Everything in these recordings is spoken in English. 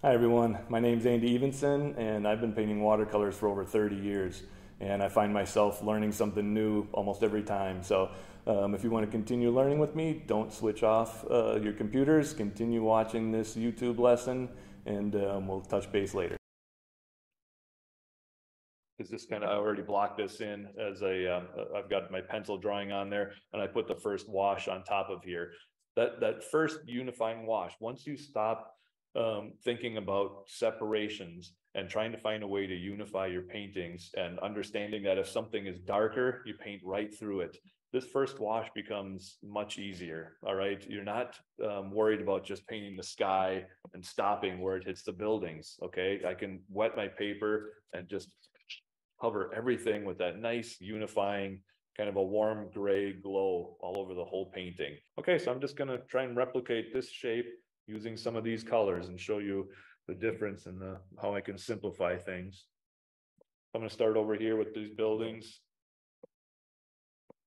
Hi everyone, my name's Andy Evansen and I've been painting watercolors for over 30 years and I find myself learning something new almost every time. So if you want to continue learning with me, don't switch off your computers, continue watching this YouTube lesson and we'll touch base later. Is this kind of, I already blocked this in as I've got my pencil drawing on there and I put the first wash on top of here. That first unifying wash, once you stop thinking about separations and trying to find a way to unify your paintings and understanding that if something is darker, you paint right through it. This first wash becomes much easier, all right? You're not worried about just painting the sky and stopping where it hits the buildings, okay? I can wet my paper and just cover everything with that nice unifying kind of a warm gray glow all over the whole painting. Okay, so I'm just gonna try and replicate this shape using some of these colors and show you the difference in how I can simplify things. I'm gonna start over here with these buildings.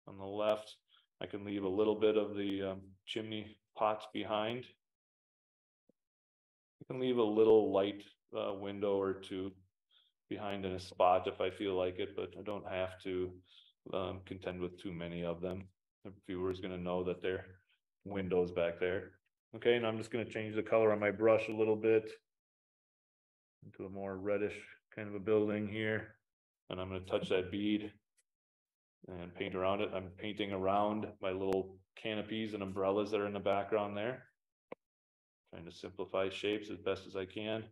On the left, I can leave a little bit of the chimney pots behind. I can leave a little light window or two behind in a spot if I feel like it, but I don't have to contend with too many of them. The viewer is going to know that there are windows back there. Okay, and I'm just going to change the color on my brush a little bit into a more reddish kind of a building here. And I'm going to touch that bead and paint around it. I'm painting around my little canopies and umbrellas that are in the background there. Trying to simplify shapes as best as I can.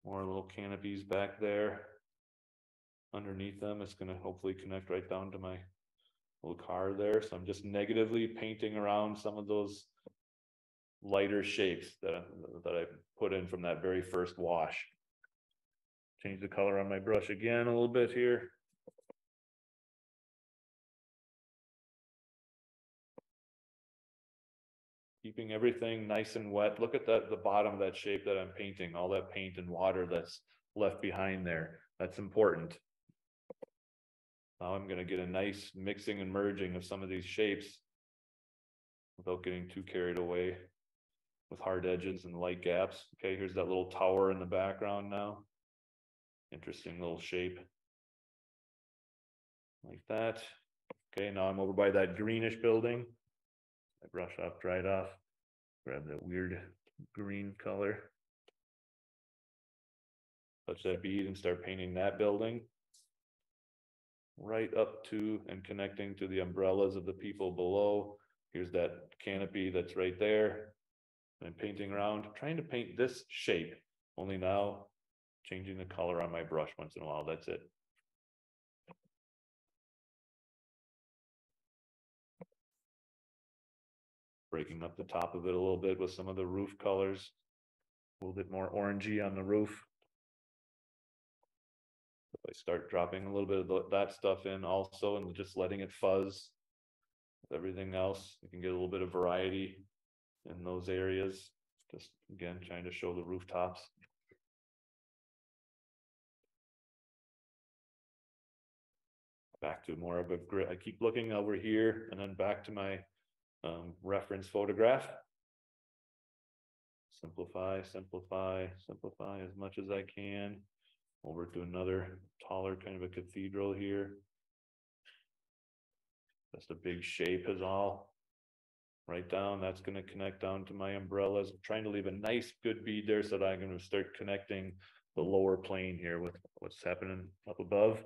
More little canopies back there. Underneath them, it's going to hopefully connect right down to my little car there. So I'm just negatively painting around some of those lighter shapes that I put in from that very first wash. Change the color on my brush again a little bit here. Keeping everything nice and wet. Look at that, the bottom of that shape that I'm painting, all that paint and water that's left behind there. That's important. Now I'm going to get a nice mixing and merging of some of these shapes without getting too carried away with hard edges and light gaps. Okay, here's that little tower in the background now. Interesting little shape. Like that. Okay, now I'm over by that greenish building. I brush off, dry it off. Grab that weird green color. Touch that bead and start painting that building. Right up to and connecting to the umbrellas of the people below. Here's that canopy that's right there. I'm painting around, trying to paint this shape, only now changing the color on my brush once in a while. That's it. Breaking up the top of it a little bit with some of the roof colors. A little bit more orangey on the roof. If I start dropping a little bit of that stuff in also and just letting it fuzz with everything else, you can get a little bit of variety in those areas. Just again, trying to show the rooftops. Back to more of a grid. I keep looking over here and then back to my reference photograph. Simplify, simplify, simplify as much as I can. Over to another taller kind of a cathedral here. Just a big shape is all. Right down, that's going to connect down to my umbrellas. I'm trying to leave a nice good bead there so that I'm going to start connecting the lower plane here with what's happening up above.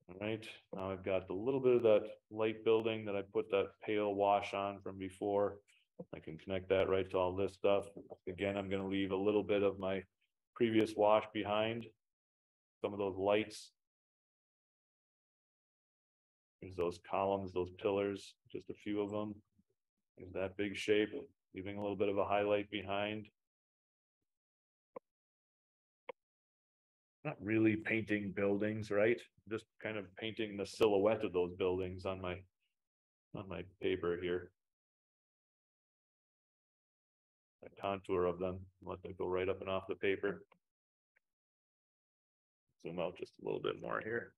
All right, now I've got a little bit of that light building that I put that pale wash on from before. I can connect that right to all this stuff. Again, I'm going to leave a little bit of my previous wash behind. Some of those lights. There's those columns, those pillars, just a few of them. There's that big shape, leaving a little bit of a highlight behind. Not really painting buildings, right? Just kind of painting the silhouette of those buildings on my paper here. The contour of them, let them go right up and off the paper. Zoom out just a little bit more here.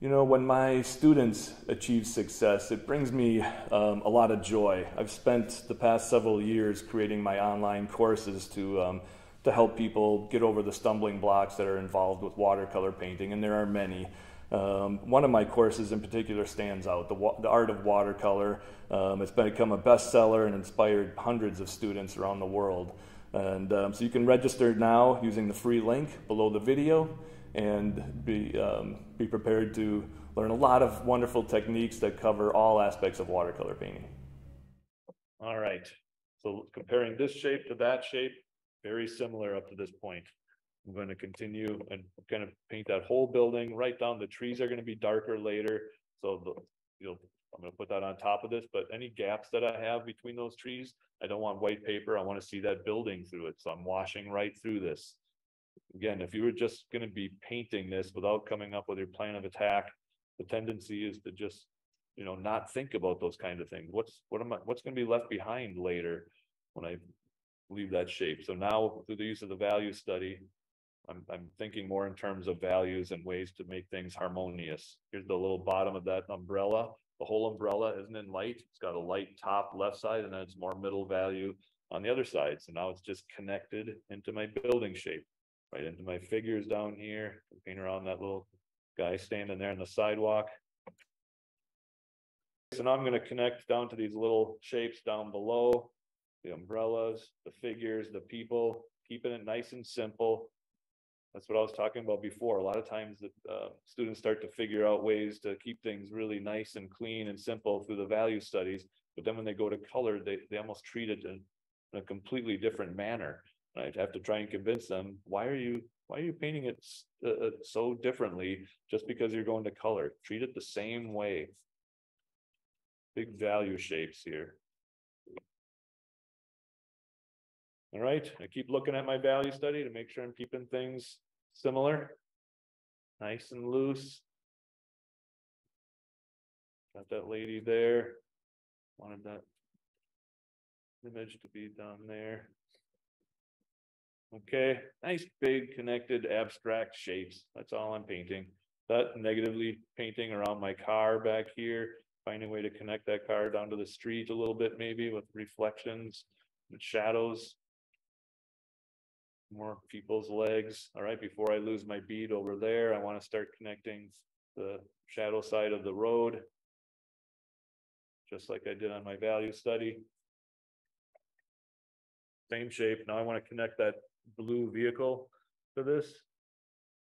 You know, when my students achieve success, it brings me a lot of joy. I've spent the past several years creating my online courses to help people get over the stumbling blocks that are involved with watercolor painting, and there are many. One of my courses in particular stands out, the Art of Watercolor. It's become a bestseller and inspired hundreds of students around the world. And so you can register now using the free link below the video, and be prepared to learn a lot of wonderful techniques that cover all aspects of watercolor painting. All right, so comparing this shape to that shape, very similar up to this point. I'm going to continue and kind of paint that whole building right down. The trees are going to be darker later, so I'm going to put that on top of this, but any gaps that I have between those trees, I don't want white paper. I want to see that building through it, so I'm washing right through this. Again, if you were just going to be painting this without coming up with your plan of attack, the tendency is to just, you know, not think about those kind of things. What's going to be left behind later when I leave that shape? So now, through the use of the value study, I'm thinking more in terms of values and ways to make things harmonious. Here's the little bottom of that umbrella. The whole umbrella isn't in light. It's got a light top left side, and then it's more middle value on the other side. So now it's just connected into my building shape, right into my figures down here. Paint around that little guy standing there on the sidewalk. So now I'm going to connect down to these little shapes down below, the umbrellas, the figures, the people, keeping it nice and simple. That's what I was talking about before. A lot of times that students start to figure out ways to keep things really nice and clean and simple through the value studies, but then when they go to color, they almost treat it in a completely different manner. I have to try and convince them, why are you painting it so differently just because you're going to color? Treat it the same way. Big value shapes here. All right, I keep looking at my value study to make sure I'm keeping things similar, nice and loose. Got that lady there. Wanted that image to be down there. Okay, nice big connected abstract shapes. That's all I'm painting. That negatively painting around my car back here, finding a way to connect that car down to the street a little bit, maybe with reflections and shadows. More people's legs. All right, before I lose my bead over there, I want to start connecting the shadow side of the road, just like I did on my value study. Same shape. Now I want to connect that blue vehicle to this,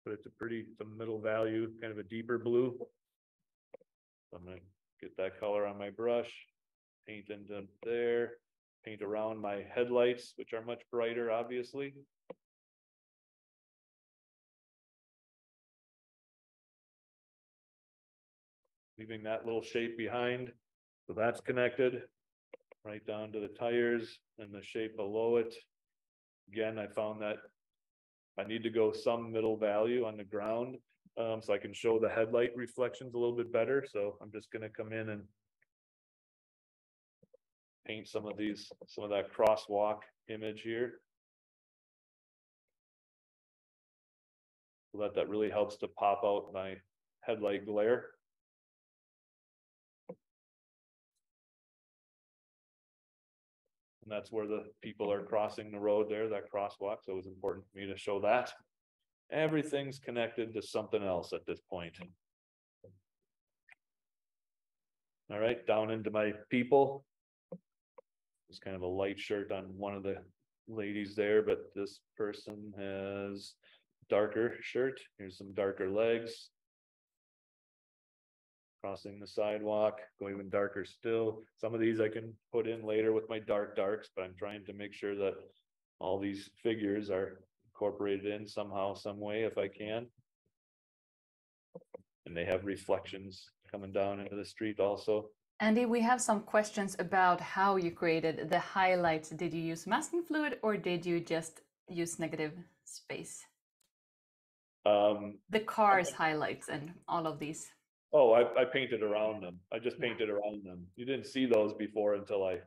but it's a middle value, kind of a deeper blue. So I'm going to get that color on my brush, paint into there, paint around my headlights, which are much brighter, obviously. Leaving that little shape behind. So that's connected right down to the tires and the shape below it. Again, I found that I need to go some middle value on the ground so I can show the headlight reflections a little bit better. So I'm just going to come in and paint some of that crosswalk image here. So that really helps to pop out my headlight glare. And that's where the people are crossing the road there, that crosswalk. So it was important for me to show that. Everything's connected to something else at this point. All right, down into my people. There's kind of a light shirt on one of the ladies there, but this person has darker shirt. Here's some darker legs. Crossing the sidewalk, go even darker still. Some of these I can put in later with my darks, but I'm trying to make sure that all these figures are incorporated in somehow, some way, if I can. And they have reflections coming down into the street also. Andy, we have some questions about how you created the highlights. Did you use masking fluid or did you just use negative space? The car's highlights and all of these. Oh, I painted around them. I just painted around them. You didn't see those before until I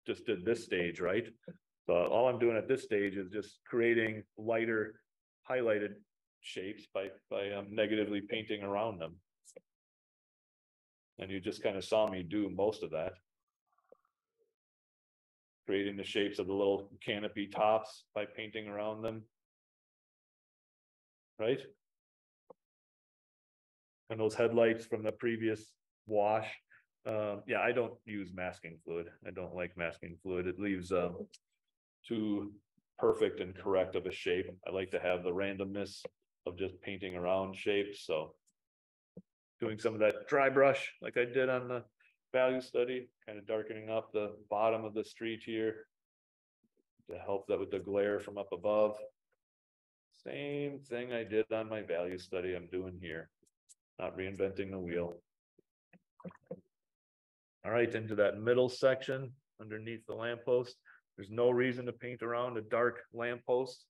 just did this stage, right? So all I'm doing at this stage is just creating lighter highlighted shapes by negatively painting around them. And you just kind of saw me do most of that. Creating the shapes of the little canopy tops by painting around them. Right? And those headlights from the previous wash. Yeah, I don't use masking fluid. I don't like masking fluid. It leaves too perfect and correct of a shape. I like to have the randomness of just painting around shapes. So doing some of that dry brush like I did on the value study, kind of darkening up the bottom of the street here to help that with the glare from up above. Same thing I did on my value study I'm doing here, not reinventing the wheel. All right, into that middle section underneath the lamppost. There's no reason to paint around a dark lamppost.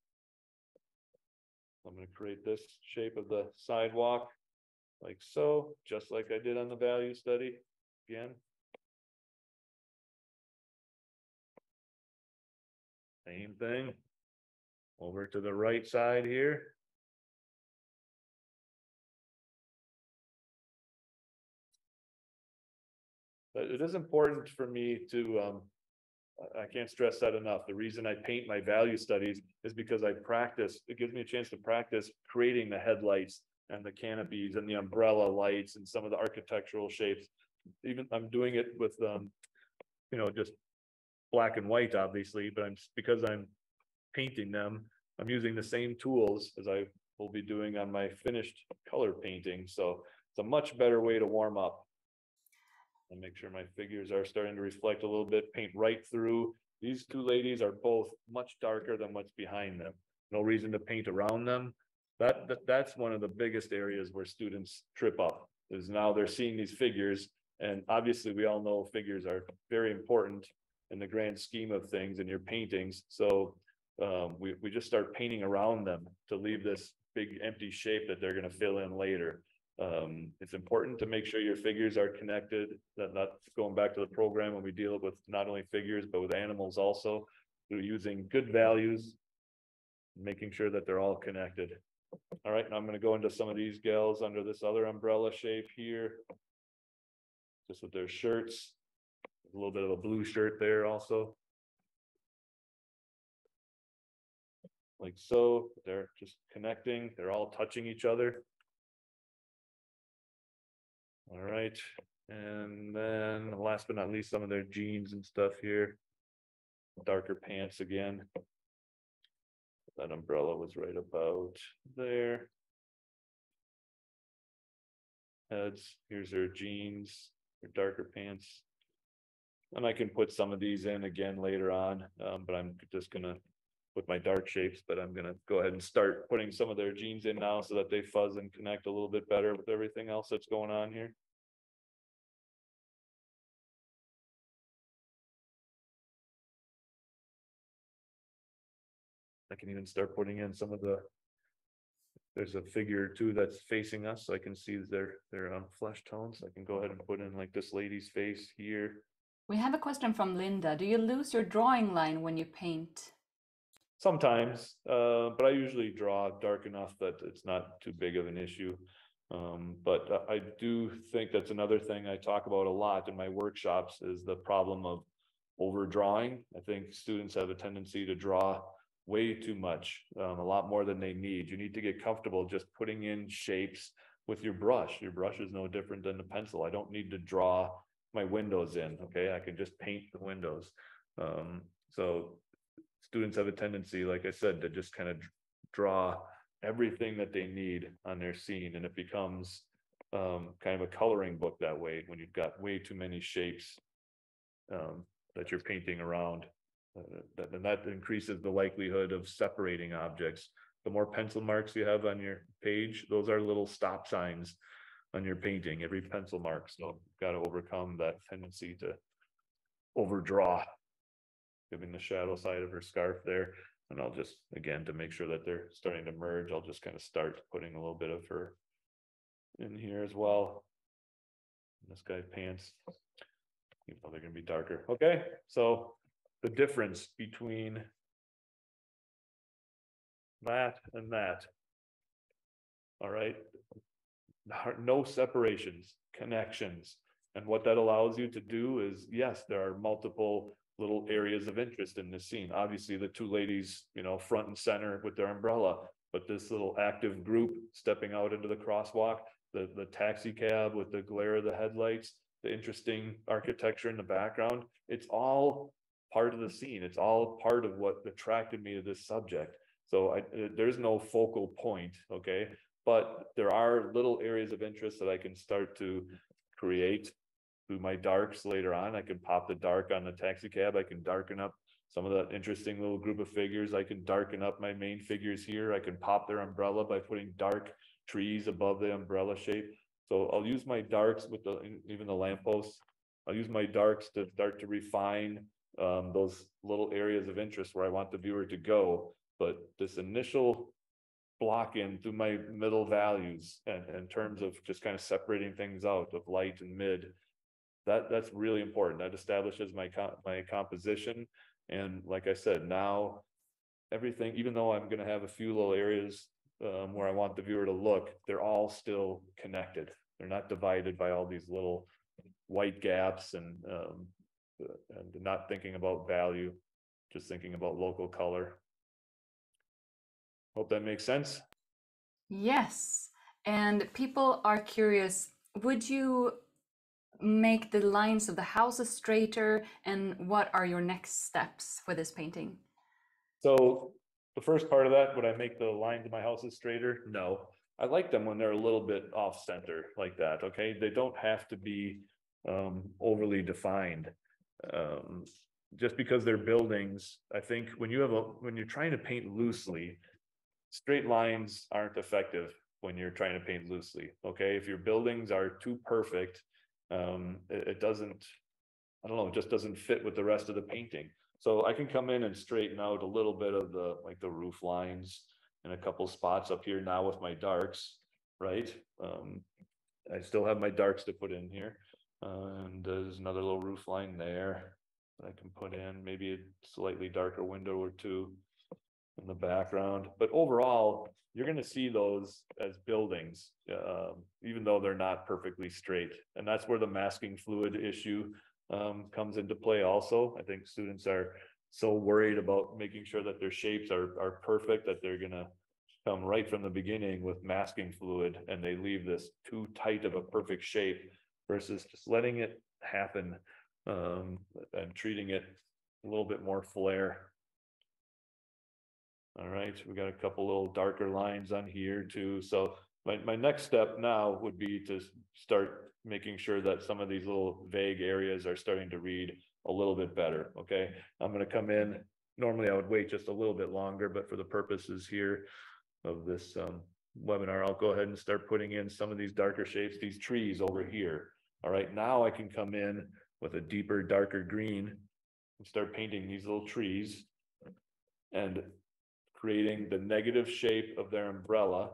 I'm going to create this shape of the sidewalk like so, just like I did on the value study. Again, same thing over to the right side here. But it is important for me to I can't stress that enough. The reason I paint my value studies is because I practice. It gives me a chance to practice creating the headlights and the canopies and the umbrella lights and some of the architectural shapes. Even I'm doing it with just black and white, obviously, but because I'm painting them, I'm using the same tools as I will be doing on my finished color painting. So it's a much better way to warm up. And make sure my figures are starting to reflect a little bit, paint right through. These two ladies are both much darker than what's behind them. No reason to paint around them. That's one of the biggest areas where students trip up, is now they're seeing these figures. And obviously we all know figures are very important in the grand scheme of things in your paintings. So we just start painting around them to leave this big empty shape that they're going to fill in later. It's important to make sure your figures are connected. That's going back to the program when we deal with not only figures but with animals also, through using good values, making sure that they're all connected. All right, now I'm going to go into some of these gals under this other umbrella shape here, just with their shirts. A little bit of a blue shirt there also, like so. They're just connecting, they're all touching each other. All right, and then last but not least, some of their jeans and stuff here. Darker pants again. That umbrella was right about there. Heads, here's their jeans, their darker pants. And I can put some of these in again later on, but I'm just gonna put my dark shapes, but I'm gonna go ahead and start putting some of their jeans in now so that they fuzz and connect a little bit better with everything else that's going on here. I can even start putting in some of there's a figure or two that's facing us, so I can see their flesh tones. I can go ahead and put in like this lady's face here. We have a question from Linda. Do you lose your drawing line when you paint? Sometimes, but I usually draw dark enough that it's not too big of an issue. But I do think that's another thing I talk about a lot in my workshops, is the problem of overdrawing. I think students have a tendency to draw way too much, a lot more than they need. You need to get comfortable just putting in shapes with your brush. Your brush is no different than the pencil. I don't need to draw my windows in, okay? I can just paint the windows. So students have a tendency, like I said, to just kind of draw everything that they need on their scene, and it becomes kind of a coloring book that way when you've got way too many shapes that you're painting around. And that increases the likelihood of separating objects. The more pencil marks you have on your page, those are little stop signs on your painting, every pencil mark. So you've got to overcome that tendency to overdraw. Giving the shadow side of her scarf there. And I'll just, again, to make sure that they're starting to merge, I'll just kind of start putting a little bit of her in here as well. And this guy pants, even though they're going to be darker. Okay, so the difference between that and that. All right, no separations, connections. And what that allows you to do is, yes, there are multiple little areas of interest in this scene. Obviously, the two ladies, you know, front and center with their umbrella, but this little active group stepping out into the crosswalk, the taxi cab with the glare of the headlights, the interesting architecture in the background, it's all part of the scene. It's all part of what attracted me to this subject. So there's no focal point, okay? But there are little areas of interest that I can start to create through my darks later on. I can pop the dark on the taxi cab. I can darken up some of that interesting little group of figures. I can darken up my main figures here. I can pop their umbrella by putting dark trees above the umbrella shape. So I'll use my darks with even the lampposts. I'll use my darks to start to refine those little areas of interest where I want the viewer to go. But this initial block in through my middle values and in terms of just kind of separating things out of light and mid, that's really important. That establishes my composition. And like I said, now everything, even though I'm going to have a few little areas where I want the viewer to look, they're all still connected. They're not divided by all these little white gaps and not thinking about value, just thinking about local color. Hope that makes sense. Yes. And people are curious, would you make the lines of the houses straighter? And what are your next steps for this painting? So the first part of that, would I make the lines of my houses straighter? No. I like them when they're a little bit off center like that, okay? They don't have to be overly defined. Just because they're buildings, I think when you're trying to paint loosely, straight lines aren't effective when you're trying to paint loosely, okay? If your buildings are too perfect, it doesn't, I don't know, it just doesn't fit with the rest of the painting. So I can come in and straighten out a little bit of the roof lines and a couple spots up here now with my darks, right? I still have my darks to put in here. And there's another little roof line there that I can put in, maybe a slightly darker window or two in the background. But overall, you're going to see those as buildings, even though they're not perfectly straight. And that's where the masking fluid issue comes into play also. I think students are so worried about making sure that their shapes are perfect that they're going to come right from the beginning with masking fluid, and they leave this too tight of a perfect shape versus just letting it happen and treating it a little bit more flair. All right, we got a couple little darker lines on here too. So my next step now would be to start making sure that some of these little vague areas are starting to read a little bit better, okay? I'm gonna come in, normally I would wait just a little bit longer, but for the purposes here of this webinar, I'll go ahead and start putting in some of these darker shapes, these trees over here. All right, now I can come in with a deeper, darker green and start painting these little trees and creating the negative shape of their umbrella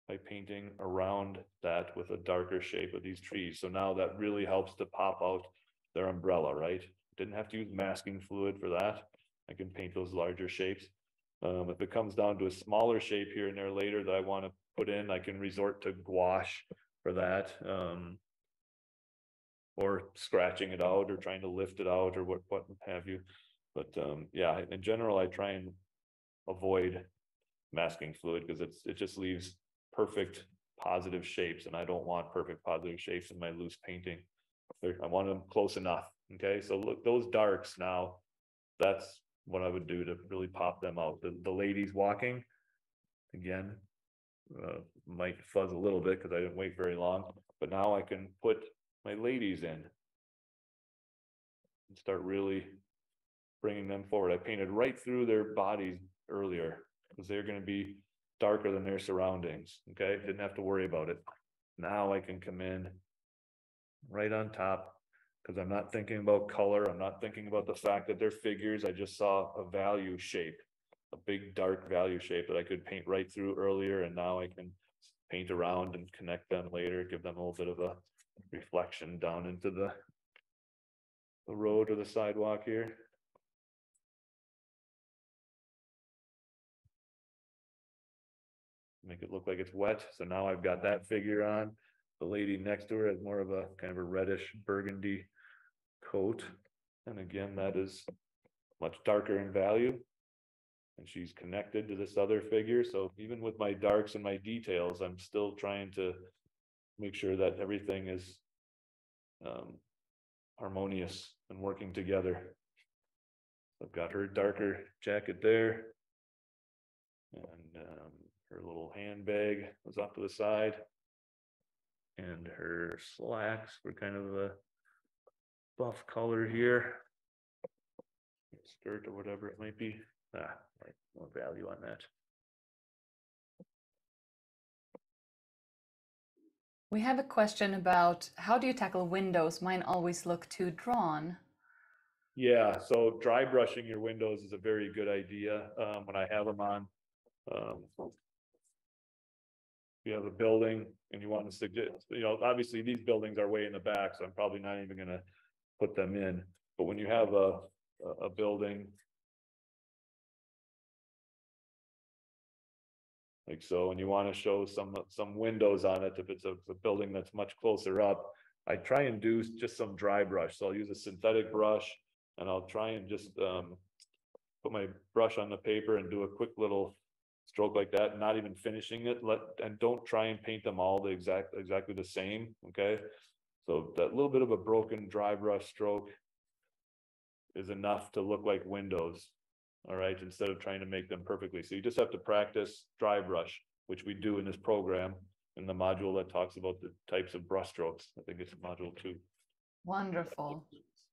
by painting around that with a darker shape of these trees. So now that really helps to pop out their umbrella, right? Didn't have to use masking fluid for that. I can paint those larger shapes. If it comes down to a smaller shape here and there later that I want to put in, I can resort to gouache for that, or scratching it out or trying to lift it out or what have you. But yeah, in general, I try and avoid masking fluid because it just leaves perfect positive shapes, and I don't want perfect positive shapes in my loose painting. I want them close enough. Okay, so look, those darks now, that's what I would do to really pop them out. The ladies walking, again, might fuzz a little bit because I didn't wait very long, but now I can put my ladies in and start really bringing them forward. I painted right through their bodies earlier because they're going to be darker than their surroundings. Okay, didn't have to worry about it. Now I can come in right on top because I'm not thinking about color. I'm not thinking about the fact that they're figures. I just saw a value shape, a big dark value shape that I could paint right through earlier, and now I can paint around and connect them later, give them a little bit of a reflection down into the road or the sidewalk here. Make it look like it's wet. So now I've got that figure on. The lady next to her has more of a kind of a reddish burgundy coat. And again, that is much darker in value. And she's connected to this other figure. So even with my darks and my details, I'm still trying to make sure that everything is harmonious and working together. I've got her darker jacket there. And her little handbag was off to the side. And her slacks were kind of a buff color here. Skirt or whatever it might be. More value on that. We have a question about how do you tackle windows? Mine always look too drawn. Yeah, so dry brushing your windows is a very good idea. When I have them on, you have a building and you want to suggest, obviously these buildings are way in the back, so I'm probably not even going to put them in. But when you have a building like so, and you want to show some windows on it, if it's a building that's much closer up, I try and do just some dry brush. So I'll use a synthetic brush and I'll try and just put my brush on the paper and do a quick little stroke like that, not even finishing it. And don't try and paint them all exactly the same. Okay, so that little bit of a broken dry brush stroke is enough to look like windows. All right, instead of trying to make them perfectly. So you just have to practice dry brush, which we do in this program in the module that talks about the types of brush strokes. I think it's module 2. Wonderful.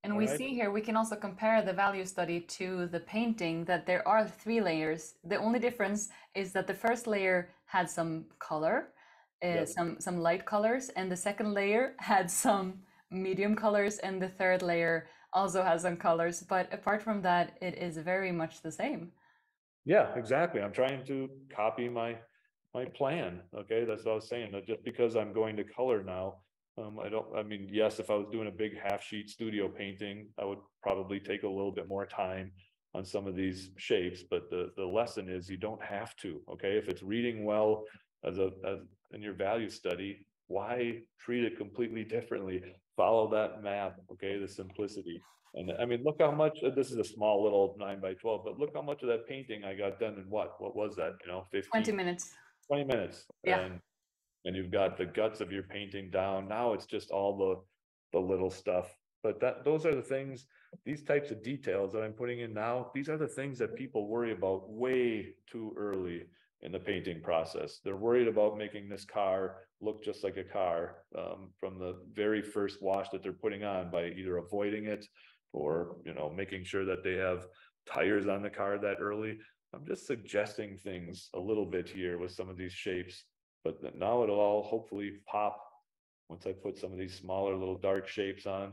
And All we right. see here, we can also compare the value study to the painting, that there are 3 layers. The only difference is that the first layer had some color, Yep. some light colors, and the second layer had some medium colors, and the third layer also has some colors. But apart from that, it is very much the same. Yeah, exactly. I'm trying to copy my plan. Okay, that's what I was saying. That just because I'm going to color now, I mean, yes, if I was doing a big half sheet studio painting, I would probably take a little bit more time on some of these shapes. But the lesson is you don't have to. Okay, if it's reading well as in your value study, why treat it completely differently? Follow that map. Okay, the simplicity. And I mean, look how much, this is a small little 9x12, but look how much of that painting I got done in what was that, 20 15, minutes. 20 minutes. Yeah. And you've got the guts of your painting down. Now it's just all the little stuff. But those are the things, these types of details that I'm putting in now, these are the things that people worry about way too early in the painting process. They're worried about making this car look just like a car from the very first wash that they're putting on, by either avoiding it or making sure that they have tires on the car that early. I'm just suggesting things a little bit here with some of these shapes, but now it'll all hopefully pop once I put some of these smaller little dark shapes on.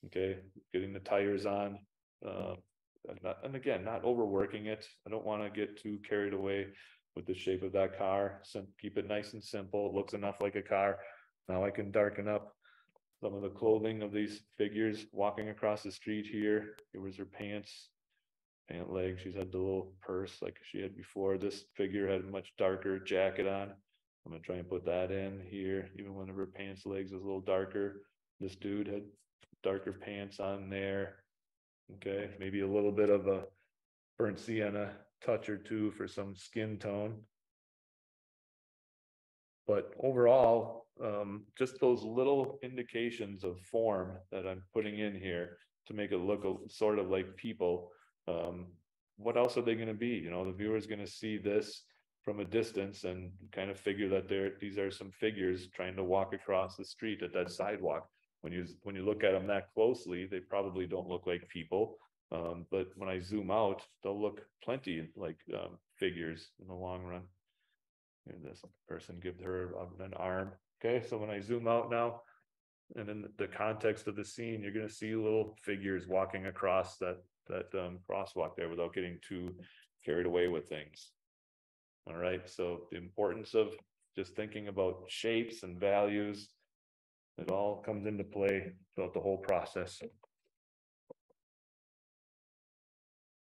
Okay, getting the tires on, and again, not overworking it. I don't want to get too carried away with the shape of that car. So keep it nice and simple. It looks enough like a car. Now I can darken up some of the clothing of these figures walking across the street here. Here was her pant leg. She's had the little purse like she had before. This figure had a much darker jacket on. I'm gonna try and put that in here. Even one of her pants legs was a little darker. This dude had darker pants on there. Okay, maybe a little bit of a burnt sienna touch or two for some skin tone. But overall, just those little indications of form that I'm putting in here to make it look sort of like people. What else are they going to be? The viewer is going to see this from a distance and kind of figure that these are some figures trying to walk across the street at that sidewalk. When you look at them that closely, they probably don't look like people. But when I zoom out, they'll look plenty like figures in the long run. And this person gives her an arm. Okay, so when I zoom out now, and in the context of the scene, you're going to see little figures walking across that crosswalk there without getting too carried away with things. All right, so the importance of just thinking about shapes and values, it all comes into play throughout the whole process.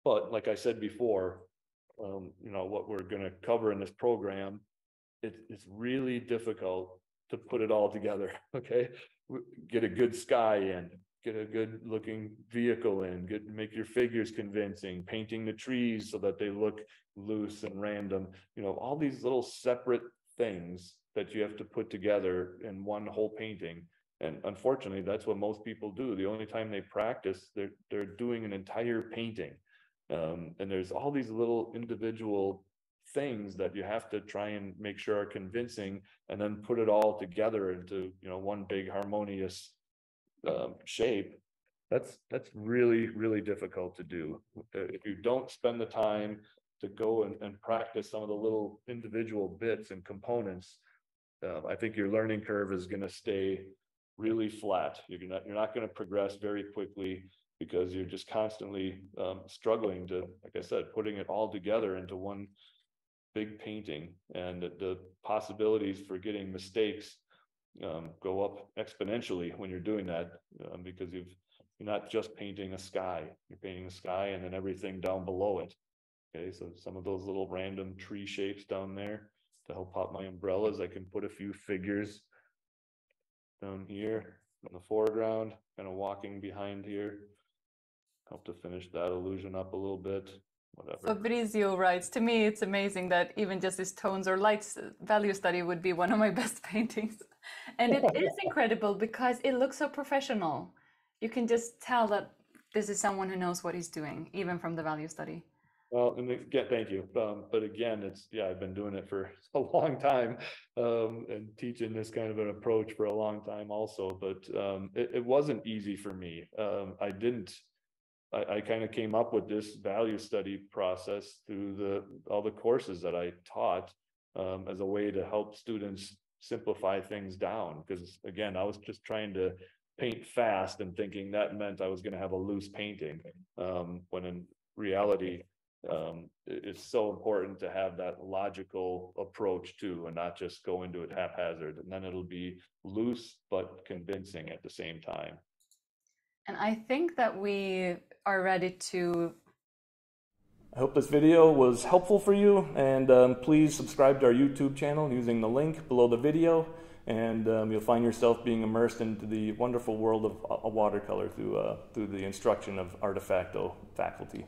But like I said before, what we're going to cover in this program it's really difficult to put it all together. Okay, get a good sky in, get a good looking vehicle in, make your figures convincing, painting the trees so that they look loose and random, you know, all these little separate things that you have to put together in one whole painting. And unfortunately, that's what most people do. The only time they practice, they're doing an entire painting. And there's all these little individual things that you have to try and make sure are convincing, and then put it all together into, you know, one big harmonious shape. That's really, really difficult to do. If you don't spend the time to go and practice some of the little individual bits and components, I think your learning curve is going to stay really flat. You're not going to progress very quickly, because you're just constantly struggling to, like I said, putting it all together into one big painting. And the possibilities for getting mistakes go up exponentially when you're doing that, because you're not just painting a sky, you're painting a sky and then everything down below it. Okay, so some of those little random tree shapes down there, to help out my umbrellas, I can put a few figures down here in the foreground, kind of walking behind here, help to finish that illusion up a little bit. Whatever. Fabrizio writes, to me it's amazing that even just this tones or lights value study would be one of my best paintings. And it is incredible because it looks so professional. You can just tell that this is someone who knows what he's doing, even from the value study. Well, and again, thank you. But again, I've been doing it for a long time, and teaching this kind of an approach for a long time also. But it wasn't easy for me. I kind of came up with this value study process through all the courses that I taught, as a way to help students simplify things down. Because again, I was just trying to paint fast and thinking that meant I was going to have a loose painting, when in reality, it's so important to have that logical approach too, and not just go into it haphazard, and then it'll be loose but convincing at the same time. And I think that we are ready to... I hope this video was helpful for you, and please subscribe to our YouTube channel using the link below the video, and you'll find yourself being immersed into the wonderful world of watercolor through the instruction of Artefacto faculty.